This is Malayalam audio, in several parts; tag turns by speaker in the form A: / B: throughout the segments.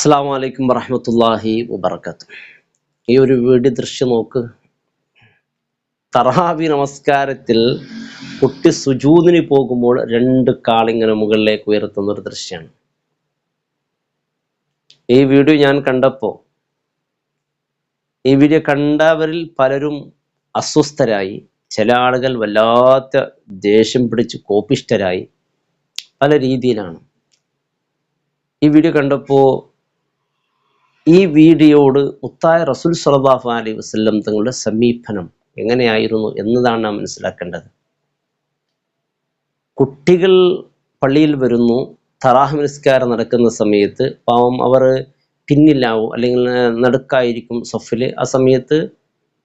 A: അസ്സലാമു അലൈക്കും വറഹ്മത്തുള്ളാഹി വബറകാതുഹു. ഈ ഒരു വീഡിയോ ദൃശ്യം നോക്ക്. തറാവി നമസ്കാരത്തിൽ കുട്ടി സുജൂദിന് പോകുമ്പോൾ രണ്ട് കാലിങ്ങനെ മുകളിലേക്ക് ഉയർത്തുന്ന ഒരു ദൃശ്യമാണ്. ഈ വീഡിയോ ഞാൻ കണ്ടപ്പോൾ ഈ വീഡിയോ കണ്ടവരിൽ പലരും അസ്വസ്ഥരായി, ചില ആളുകൾ വല്ലാത്ത ദേഷ്യം പിടിച്ച് കോപിഷ്ഠരായി, പല രീതിയിലാണ്. ഈ വീഡിയോ കണ്ടപ്പോൾ ഈ വീഡിയോയോട് മുത്തായ റസൂൽ സ്വല്ലല്ലാഹു അലൈഹി വസല്ലം തങ്ങളുടെ സമീപനം എങ്ങനെയായിരുന്നു എന്നതാണ് നാം മനസ്സിലാക്കേണ്ടത്. കുട്ടികൾ പള്ളിയിൽ വരുന്നു, തറാഹ് നിസ്കാരം നടക്കുന്ന സമയത്ത് പാവം അവർ പിന്നിലാവും, അല്ലെങ്കിൽ നടുക്കായിരിക്കും സഫിൽ. ആ സമയത്ത്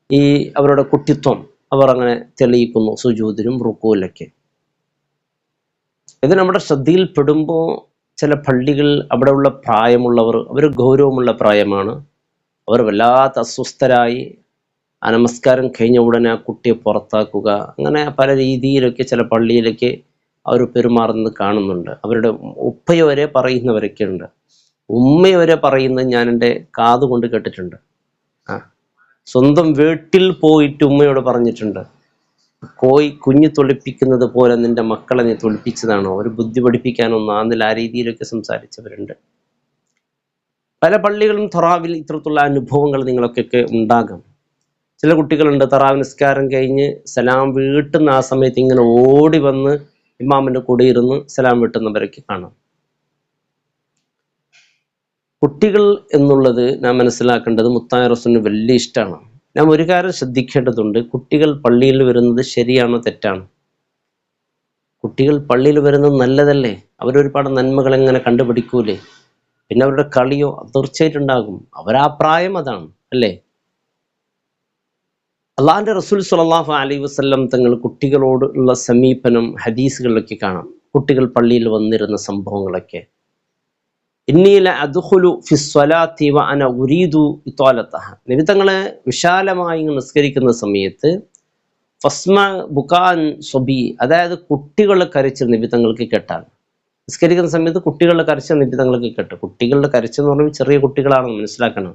A: ഈ അവരുടെ കുട്ടിത്വം അവർ അങ്ങനെ തെളിയിക്കുന്നു സുജൂദിനും റുക്കൂലൊക്കെ. ഇത് നമ്മുടെ ശ്രദ്ധയിൽപ്പെടുമ്പോൾ ചില പള്ളികൾ, അവിടെയുള്ള പ്രായമുള്ളവർ, അവർ ഗൗരവമുള്ള പ്രായമാണ്, അവർ വല്ലാത്ത അസ്വസ്ഥരായി ആ നമസ്കാരം കഴിഞ്ഞ ഉടനെ ആ കുട്ടിയെ പുറത്താക്കുക, അങ്ങനെ പല രീതിയിലൊക്കെ ചില പള്ളിയിലേക്ക് അവർ പെരുമാറുന്നത് കാണുന്നുണ്ട്. അവരുടെ ഉപ്പയെ വരെ പറയുന്നവരൊക്കെ ഉണ്ട്. ഉമ്മയെ വരെ പറയുന്നത് ഞാൻ എൻ്റെ കാതുകൊണ്ട് കേട്ടിട്ടുണ്ട്. സ്വന്തം വീട്ടിൽ പോയിട്ട് ഉമ്മയോട് പറഞ്ഞിട്ടുണ്ട്, കുഞ്ഞ് തൊളിപ്പിക്കുന്നത് പോലെ നിന്റെ മക്കളെ നീ തൊളിപ്പിച്ചതാണോ, ഒരു ബുദ്ധി പഠിപ്പിക്കാനൊന്നും ആന്നില്ല. ആ രീതിയിലൊക്കെ സംസാരിച്ചവരുണ്ട്. പല പള്ളികളും തറാവിൽ ഇത്തരത്തിലുള്ള അനുഭവങ്ങൾ നിങ്ങളൊക്കെ ഉണ്ടാകാം. ചില കുട്ടികളുണ്ട്, തറാവ് നിസ്കാരം കഴിഞ്ഞ് സലാം വീട്ടുന്ന ആ സമയത്ത് ഇങ്ങനെ ഓടി വന്ന് ഇമാമിന്റെ കൂടെ ഇരുന്ന് സലാം വീട്ടുന്നവരൊക്കെ കാണാം. കുട്ടികൾ എന്നുള്ളത് നാം മനസ്സിലാക്കേണ്ടത് മുത്തായ റസൂലിന് വലിയ ഇഷ്ടമാണ്. നാം ഒരു കാര്യം ശ്രദ്ധിക്കേണ്ടതുണ്ട്, കുട്ടികൾ പള്ളിയിൽ വരുന്നത് ശരിയാണോ തെറ്റാണോ? കുട്ടികൾ പള്ളിയിൽ വരുന്നത് നല്ലതല്ലേ? അവരൊരുപാട് നന്മകൾ എങ്ങനെ കണ്ടുപിടിക്കൂലേ? പിന്നെ അവരുടെ കളിയോ തീർച്ചയായിട്ടുണ്ടാകും. അവരാ പ്രായം അതാണ് അല്ലേ? അള്ളാഹിന്റെ റസൂൽ സ്വല്ലല്ലാഹു അലൈഹി വസല്ലം തങ്ങൾ കുട്ടികളോട് ഉള്ള സമീപനം ഹദീസുകളിലൊക്കെ കാണാം. കുട്ടികൾ പള്ളിയിൽ വന്നിരുന്ന സംഭവങ്ങളൊക്കെ. ഇന്നീല അദ്ഖുലു ഫിസ്സലാത്തി വ അന ഉരീദു ഇത്വാലതഹ. നബി തങ്ങളെ വിശാലമായി നിസ്കരിക്കുന്ന സമയത്ത് ഫസ്മ ബുകാൻ സ്വബി, അതായത് കുട്ടികളുടെ കരച്ചിൽ നബി തങ്ങൾക്ക് കേട്ടാൽ, നിസ്കരിക്കുന്ന സമയത്ത് കുട്ടികളുടെ കരച്ചിൽ നബി തങ്ങൾക്ക് കേട്ടു. കുട്ടികളുടെ കരച്ചിൽ എന്ന് പറയുമ്പോൾ ചെറിയ കുട്ടികളാണെന്ന് മനസ്സിലാക്കണം.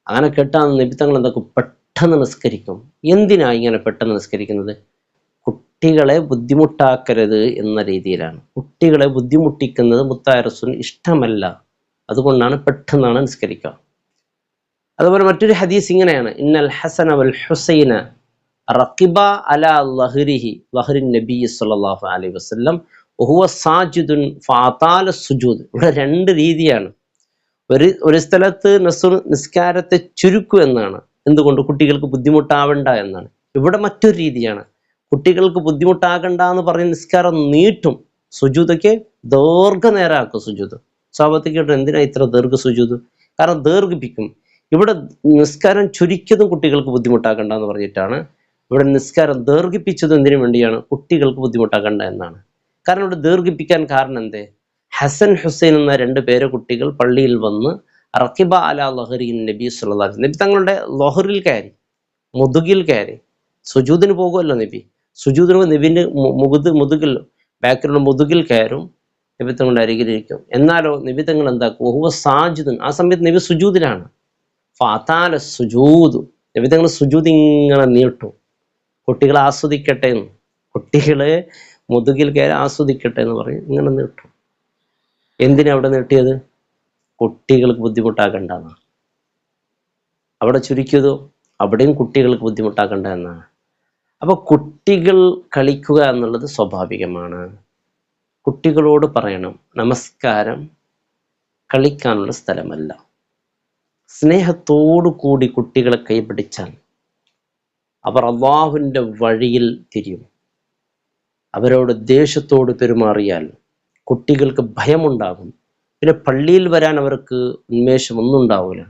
A: അങ്ങനെ കേട്ടാൽ നബി തങ്ങൾ എന്തൊക്കെ പെട്ടെന്ന് നിസ്കരിക്കും. എന്തിനാ ഇങ്ങനെ പെട്ടെന്ന് നിസ്കരിക്കുന്നത്? കുട്ടികളെ ബുദ്ധിമുട്ടാക്കരുത് എന്ന രീതിയിലാണ്. കുട്ടികളെ ബുദ്ധിമുട്ടിക്കുന്നത് മുത്തായ റസൂലിന് ഇഷ്ടമല്ല. അതുകൊണ്ടാണ് പെട്ടെന്നാണ് നിസ്കരിക്കുക. അതുപോലെ മറ്റൊരു ഹദീസ് ഇങ്ങനെയാണ്, ഇന്നൽ ഹസന വൽ ഹുസൈന റഖിബ അലാ ലഹ്രിഹി ലഹ്രിൻ നബി സ്വല്ലല്ലാഹു അലൈഹി വസല്ലം വഹുവ സാജിദുൻ ഫഅതാല സുജൂദ്. ഇവിടെ രണ്ട് രീതിയാണ്. ഒരു സ്ഥലത്ത് നിസ്കാരത്തെ ചുരുക്കു എന്നാണ്. എന്തുകൊണ്ട്? കുട്ടികൾക്ക് ബുദ്ധിമുട്ടാവണ്ട എന്നാണ്. ഇവിടെ മറ്റൊരു രീതിയാണ്, കുട്ടികൾക്ക് ബുദ്ധിമുട്ടാകണ്ട എന്ന് പറഞ്ഞ് നിസ്കാരം നീട്ടും. സുജൂദൊക്കെ ദീർഘനേരമാക്കും സുജൂദ്. സ്വഭാവത്തേക്ക് എന്തിനാ ഇത്ര ദീർഘ സുജൂദ്? കാരണം ദീർഘിപ്പിക്കും. ഇവിടെ നിസ്കാരം ചുരുക്കിയതും കുട്ടികൾക്ക് ബുദ്ധിമുട്ടാകണ്ട എന്ന് പറഞ്ഞിട്ടാണ്. ഇവിടെ നിസ്കാരം ദീർഘിപ്പിച്ചതും എന്തിനു വേണ്ടിയാണ്? കുട്ടികൾക്ക് ബുദ്ധിമുട്ടാകണ്ട എന്നാണ്. കാരണം ഇവിടെ ദീർഘിപ്പിക്കാൻ കാരണം എന്തേ? ഹസൻ ഹുസൈൻ എന്ന രണ്ട് കുട്ടികൾ പള്ളിയിൽ വന്ന് റഖിബ അലാ ലഹ്രിൻ നബി സ്വല്ലല്ലാഹു അലൈഹി വസല്ലം, നബി തങ്ങളുടെ ലഹറിൽ കയറി, മുതുകിൽ കയറി. സുജൂദിന് പോകുമല്ലോ നബി, സുജൂദിന് നബിന്റെ മുതുകിൽ, ബാക്കിലുള്ള മുതുകിൽ കയറും, നബി തങ്ങളുടെ അരികിലിരിക്കും. എന്നാലോ നബി തങ്ങൾ എന്താക്കും? വഹുവ സാജിദുൻ, ആ സമയത്ത് നബി സുജൂദിലാണ്. ഫഅതാല സുജൂദ്, നബി തങ്ങൾ സുജൂദ് ഇങ്ങനെ നീട്ടും. കുട്ടികളെ ആസ്വദിക്കട്ടെ എന്ന്, കുട്ടികളെ മുതുകിൽ കയറി ആസ്വദിക്കട്ടെ എന്ന് പറയും, ഇങ്ങനെ നീട്ടും. എന്തിനാ അവിടെ നീട്ടിയത്? കുട്ടികൾക്ക് ബുദ്ധിമുട്ടാക്കണ്ടെന്നാണ്. അവിടെ ചുരുക്കിയതോ അവിടെയും കുട്ടികൾക്ക് ബുദ്ധിമുട്ടാക്കണ്ട എന്നാണ്. അപ്പൊ കുട്ടികൾ കളിക്കുക എന്നുള്ളത് സ്വാഭാവികമാണ്. കുട്ടികളോട് പറയണം, നമസ്കാരം കളിക്കാനുള്ള സ്ഥലമല്ല. സ്നേഹത്തോടു കൂടി കുട്ടികളെ കൈപിടിച്ചാൽ അവർ അല്ലാഹുവിൻ്റെ വഴിയിൽ തിരിയും. അവരോട് ദേഷ്യത്തോട് പെരുമാറിയാൽ കുട്ടികൾക്ക് ഭയമുണ്ടാകും. പിന്നെ പള്ളിയിൽ വരാൻ അവർക്ക് ഉന്മേഷമൊന്നും ഉണ്ടാവില്ല.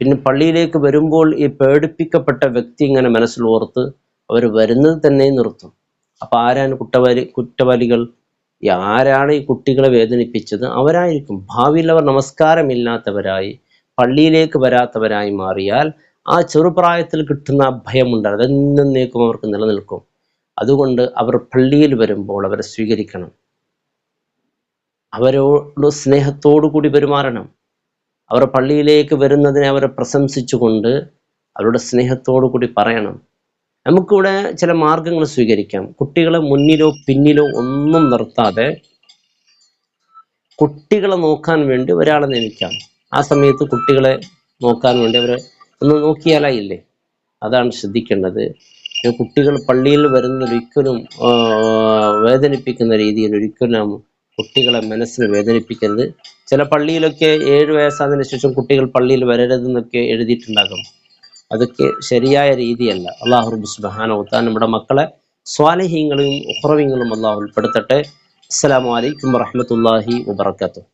A: പിന്നെ പള്ളിയിലേക്ക് വരുമ്പോൾ ഈ പേടിപ്പിക്കപ്പെട്ട വ്യക്തി ഇങ്ങനെ മനസ്സിലോർത്ത് അവർ വരുന്നത് തന്നെ നിർത്തും. അപ്പൊ ആരാണ് കുറ്റവാളികൾ? ആരാണ് ഈ കുട്ടികളെ വേദനിപ്പിച്ചത്? അവരായിരിക്കും. ഭാവിയിൽ അവർ നമസ്കാരമില്ലാത്തവരായി, പള്ളിയിലേക്ക് വരാത്തവരായി മാറിയാൽ ആ ചെറുപ്രായത്തിൽ കിട്ടുന്ന ഭയമുണ്ട്, അതെന്നേക്കും അവർക്ക് നിലനിൽക്കും. അതുകൊണ്ട് അവർ പള്ളിയിൽ വരുമ്പോൾ അവരെ സ്വീകരിക്കണം, അവരോട് സ്നേഹത്തോടു കൂടി പെരുമാറണം. അവർ പള്ളിയിലേക്ക് വരുന്നതിനെ അവരെ പ്രശംസിച്ചുകൊണ്ട് അവരുടെ സ്നേഹത്തോടു കൂടി പറയണം. നമുക്കിവിടെ ചില മാർഗങ്ങൾ സ്വീകരിക്കാം. കുട്ടികളെ മുന്നിലോ പിന്നിലോ ഒന്നും നിർത്താതെ കുട്ടികളെ നോക്കാൻ വേണ്ടി ഒരാളെ നിയമിക്കാം. ആ സമയത്ത് കുട്ടികളെ നോക്കാൻ വേണ്ടി അവരെ ഒന്ന് നോക്കിയാലായില്ലേ? അതാണ് ശ്രദ്ധിക്കേണ്ടത്. കുട്ടികൾ പള്ളിയിൽ വരുന്നതൊരിക്കലും വേദനിപ്പിക്കുന്ന രീതിയിൽ ഒരിക്കലും കുട്ടികളെ മനസ്സിന് വേദനിപ്പിക്കരുത്. ചില പള്ളിയിലൊക്കെ 7 വയസ്സായതിനു ശേഷം കുട്ടികൾ പള്ളിയിൽ വരരുതെന്നൊക്കെ എഴുതിയിട്ടുണ്ടാകും. അതൊക്കെ ശരിയായ രീതിയല്ല. അല്ലാഹു റബ്ബ് സുബ്ഹാനഹു വ തആല നമ്മുടെ മക്കളെ സ്വാലിഹീങ്ങളും ഉഖ്റവീങ്ങളും അല്ലാഹു ഉൾപ്പെടുത്തട്ടെ. അസ്സലാമു അലൈക്കും വറഹ്മത്തുള്ളാഹി വബറകാതുഹു.